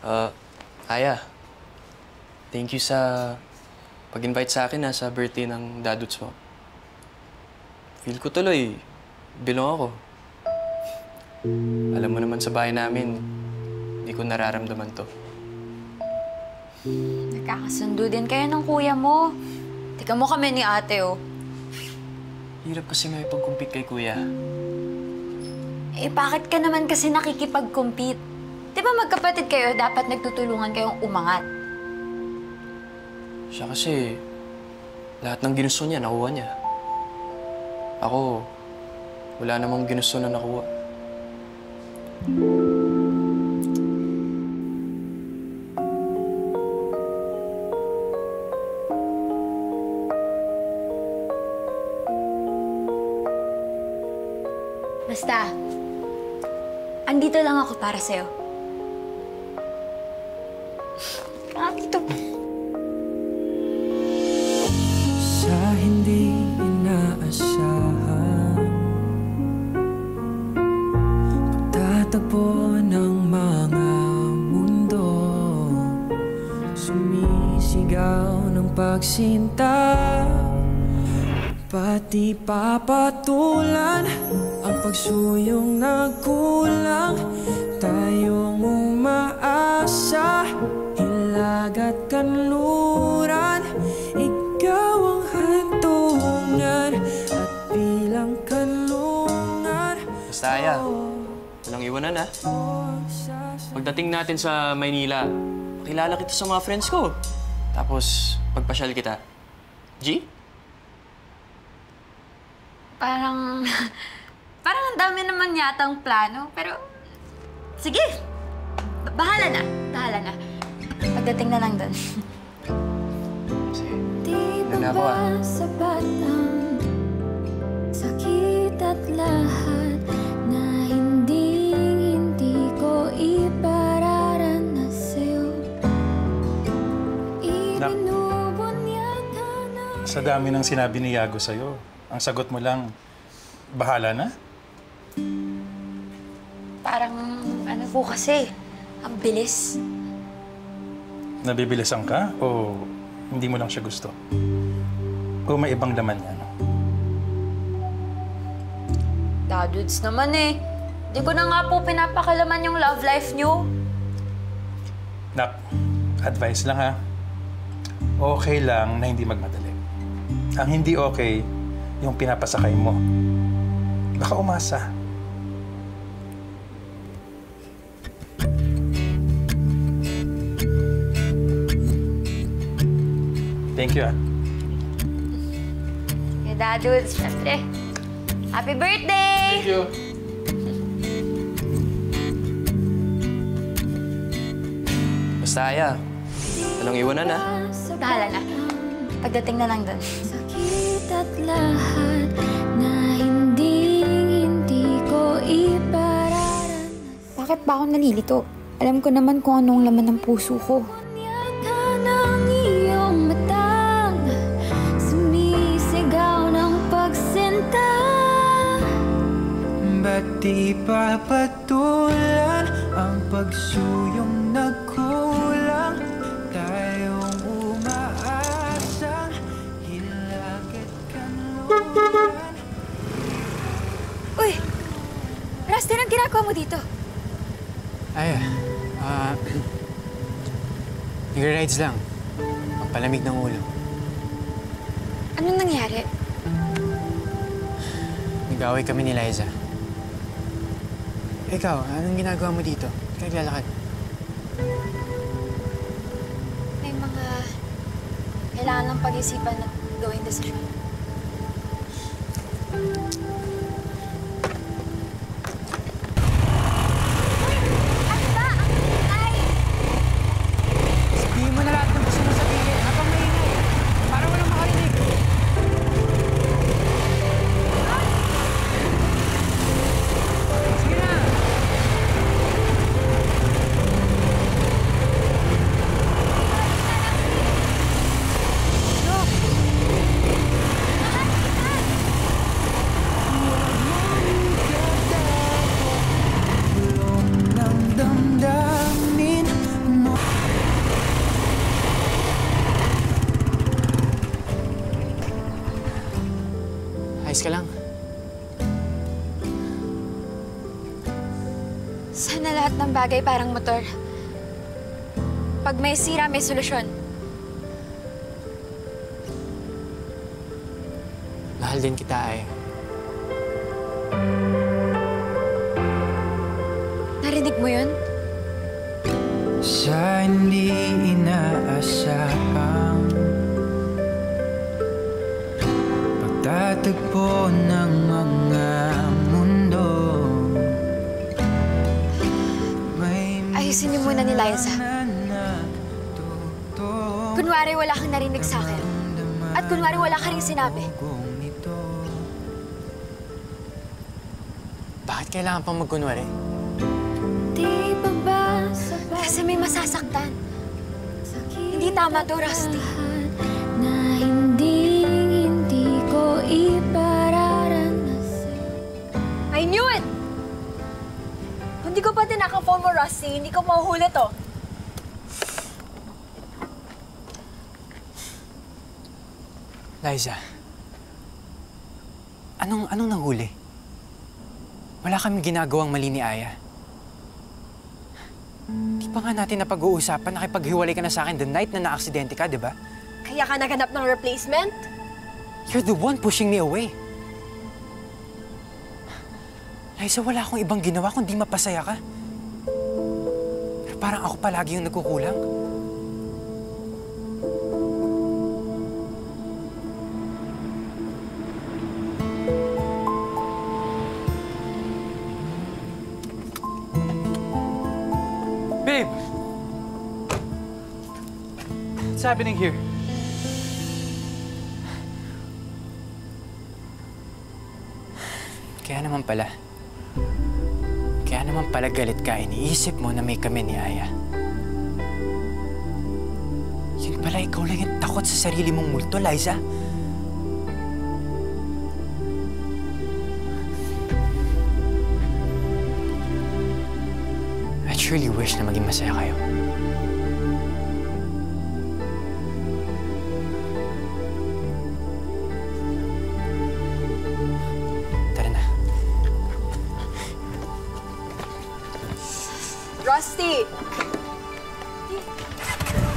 Ah, Aya, thank you sa pag-invite sa akin sa birthday ng daduts mo. Feel ko tuloy, bilong ako. Alam mo naman sa bahay namin, hindi ko nararamdaman to. Nagkakasundo din kayo ng kuya mo. Tika mo kami ni ate, oh. Hirap kasi may pag-compete kay kuya. Eh, bakit ka naman kasi nakikipag-compete? Di ba magkapatid kayo, dapat nagtutulungan kayong umangat? Siya kasi, lahat ng ginusto niya, nakuha niya. Ako, wala namang ginusto na nakuha. Basta, andito lang ako para sa'yo. Dito. Sa hindi inaasahan, pagtatagpo ng mga mundo, sumisigaw ng pagsinta, pati papatulan ang pagsuyong nagkulang. Tayong umaasa, hilag at kanluran, ikaw ang hantungan at bilang kanlungan. Basta, Aya, walang iwanan, ha? Pagdating natin sa Maynila, pakilala kita sa mga friends ko. Tapos, pagpasyal kita. G? Parang ang dami naman yatang plano, pero sige, bahala na. Pagdating na lang doon. Sige. Di Ano na ako, ba sapat ang sakit at lahat na hindi ko ipararanas sa'yo? Ibinubunyag na. Sa dami ng sinabi ni Yago sa'yo, ang sagot mo lang, bahala na? Parang ano po kasi, ang bilis. Nabibilisan ka o hindi mo lang siya gusto? O may ibang laman yan? Dadudes naman eh. Di ko na nga po pinapakalaman yung love life niyo. Nak, advice lang ha. Okay lang na hindi magmadali. Ang hindi okay, yung pinapasakay mo. Baka umasa. Thank you, Kaya dadudes, syempre. Happy birthday! Thank you. Basta, Aya, walang iwanan, ha? Bahala na. Pagdating na lang doon. Sakit at lahat na hindi ko ipararanas. Bakit ba ako nalilito? Alam ko naman kung anong laman ng puso ko. Ng iyong matang sumisigaw ng pagsinta. Ba't di papatulan ang pagsuyong nagkulang? Tayong umaasang hilag at kanluran. Uy! Rusty, anong ginagawa mo dito? Ay, nag-rides lang. Pampalamig ng ulo. Anong nangyari? Nag-away kami ni Liza. Ikaw, anong ginagawa mo dito? Kaya naglalakad. May mga kailangan ng pag-isipan at gawing desisyon. Sabihin mo na lahat ng gusto mo sabihin. Habang maingay. Para walang makarinig. Sige na! ng bagay parang motor. Pag may sira, may solusyon. Mahal din kita, Aya. Narinig mo yun? Sa hindi inaasahang pagtatagpo ng mga mundo. Ayusin niyo muna ni Liza. Kunwari wala kang narinig sa akin. At kunwari wala ka rin sinabi. Bakit kailangan pang magkunwari? Di ba ba kasi may masasaktan. Hindi tama to, Rusty. Na hindi ko ipararanasan. I knew it! Kung di ko pa tinaka-phone mo, Rusty, hindi ko mahuhuli to. Liza, anong nahuli? Wala kami ginagawang mali ni Aya. Di pa nga natin napag-uusapan, nakipaghiwalay ka na sa akin the night na na-aksidente ka, di ba? Kaya ka naghanap ng replacement? You're the one pushing me away. Liza, wala akong ibang ginawa kundi mapasaya ka. Pero parang ako palagi yung nagkukulang. Babe! What's happening here? Kaya naman pala galit ka, iniisip mo na may kami ni Aya. Yun pala, ikaw lang yung takot sa sarili mong multo, Liza. I truly wish na maging masaya kayo. Tara na. Rusty!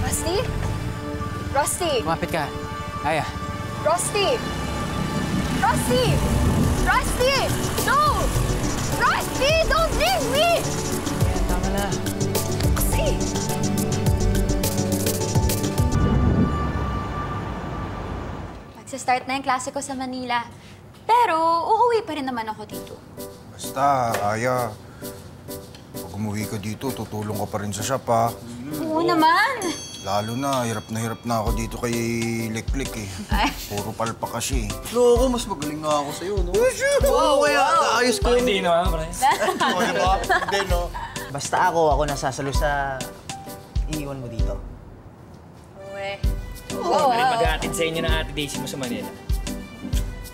Rusty? Rusty! Kumapit ka. Aya. Rusty! Rusty! Rusty! No! Rusty! Don't leave me! Ayan, tama na. Kasi... Magsa-start na yung klase ko sa Manila. Pero uuwi pa rin naman ako dito. Basta, Aya. Pag umuwi ka dito, tutulong ka pa rin sa shop, ha? Oo naman! Lalo na hirap na ako dito kay Liklik, eh. Ay. Puro palpa kasi. Loko, mas magaling nga ako sa'yo, no? Oo, kaya ayos ko. Hindi naman, pre. O, di ba? Hindi, no? Basta ako nasasalo sa iiwan mo dito. Uwe. Oo, mag-aatid sa inyo ng Ate Daisy mo sa Manila.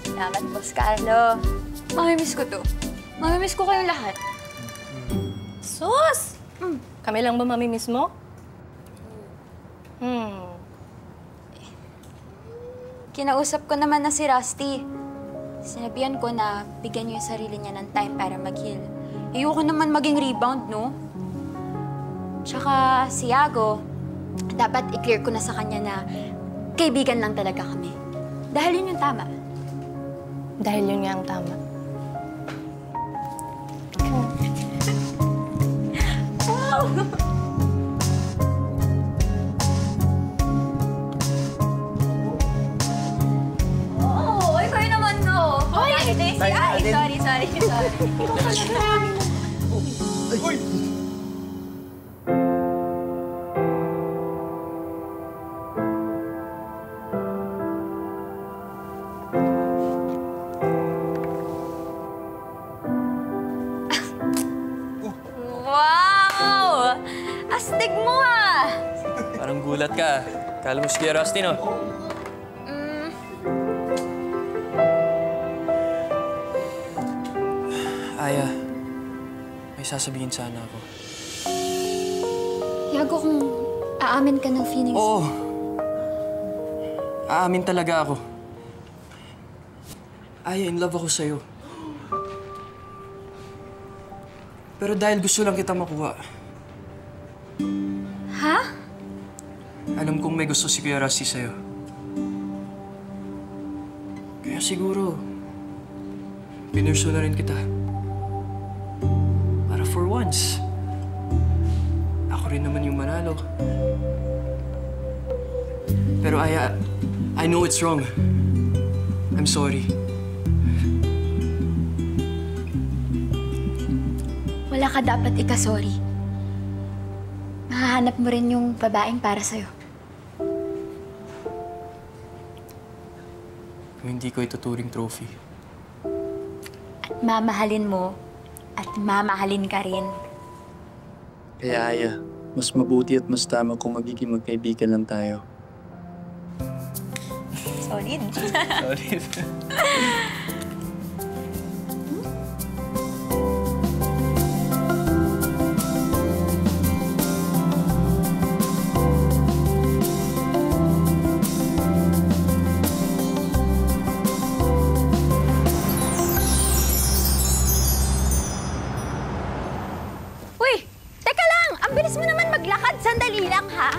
Salamat, Boss Carlo. Mamimiss ko to. Mamimiss ko kayong lahat. Sus! Kami lang ba mamimiss mo? Kinausap ko naman na si Rusty. Sinabihan ko na bigyan niyo yung sarili niya ng time para mag-heal. Ayoko naman maging rebound, no? Tsaka si Yago, dapat i-clear ko na sa kanya na kaibigan lang talaga kami. Dahil yun yung tama. Dahil yun nga ang tama. Oh, ikaw yun naman, no? Hoy! Daisy! Ay, sorry. Wow! Astig mo, ah! Parang gulat ka. Kala mo si Kuya Rusty, no? Aya, may sasabihin sana ako. Yago, kung aamin ka ng feelings Oo. Aamin talaga ako. Aya, in love ako sa'yo. Pero dahil gusto lang kita makuha. Ha? Alam kong may gusto si Kuya Rusty sa'yo. Kaya siguro, pinursu na rin kita. Para for once, ako rin naman yung manalo. Pero I know it's wrong. I'm sorry. Wala ka dapat ika-sorry. Mahahanap mo rin yung babaeng para sa'yo. Kung hindi ko ituturing trophy. At mamahalin mo at mamahalin ka rin. Kaya Aya, mas mabuti at mas tama kung magiging magkaibigan lang tayo. Solid. Sorry. Uy! Teka lang! Ang bilis mo naman maglakad. Sandali lang, ha?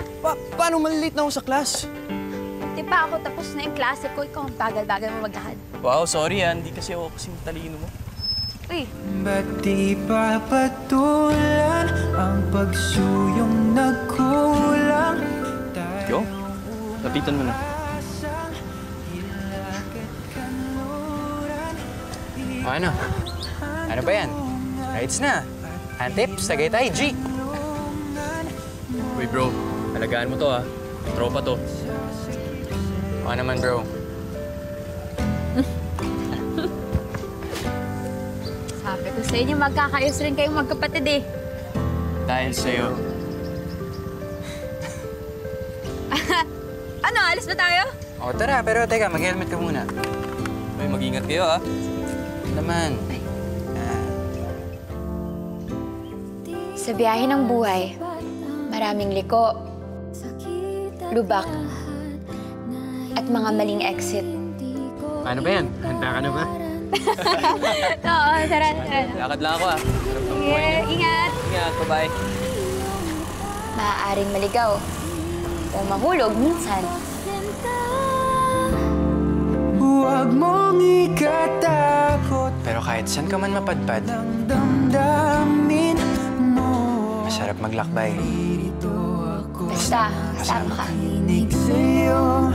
Paano malilate na ako sa class? Di pa ako tapos na yung klase ko. Ikaw ang bagal-bagal mo maglakad. Wow, sorry Hindi kasi ako kasing talino mo. Uy! Ba't di papatulan ang pagsuyong nagkulang? Yo, lapitan mo na. O ano? Ano ba yan? Rights na. Antip, Tagaytay, G. Uy bro, alagaan mo to Tropa to. O naman, bro. Sabi ko sa inyo, magkakayos rin kayong magkapatid eh. Dahil sa'yo. Ano, alis ba tayo? O tara, pero teka, mag-helmet ka muna. Uy, mag-ingat kayo Naman. Sa biyahe ng buhay, maraming liko, lubak, at mga maling exit. Paano ba yan? Handa ka na ba? Oo, tara. Lakad lang ako Sige, ingat. Ingat, bye-bye. Maaaring maligaw o mahulog minsan. Huwag mong ikatakot Pero kahit saan ka man mapadpad, ang damdamin mo. masarap maglakbay. Basta, kasama ka. Inig sa'yo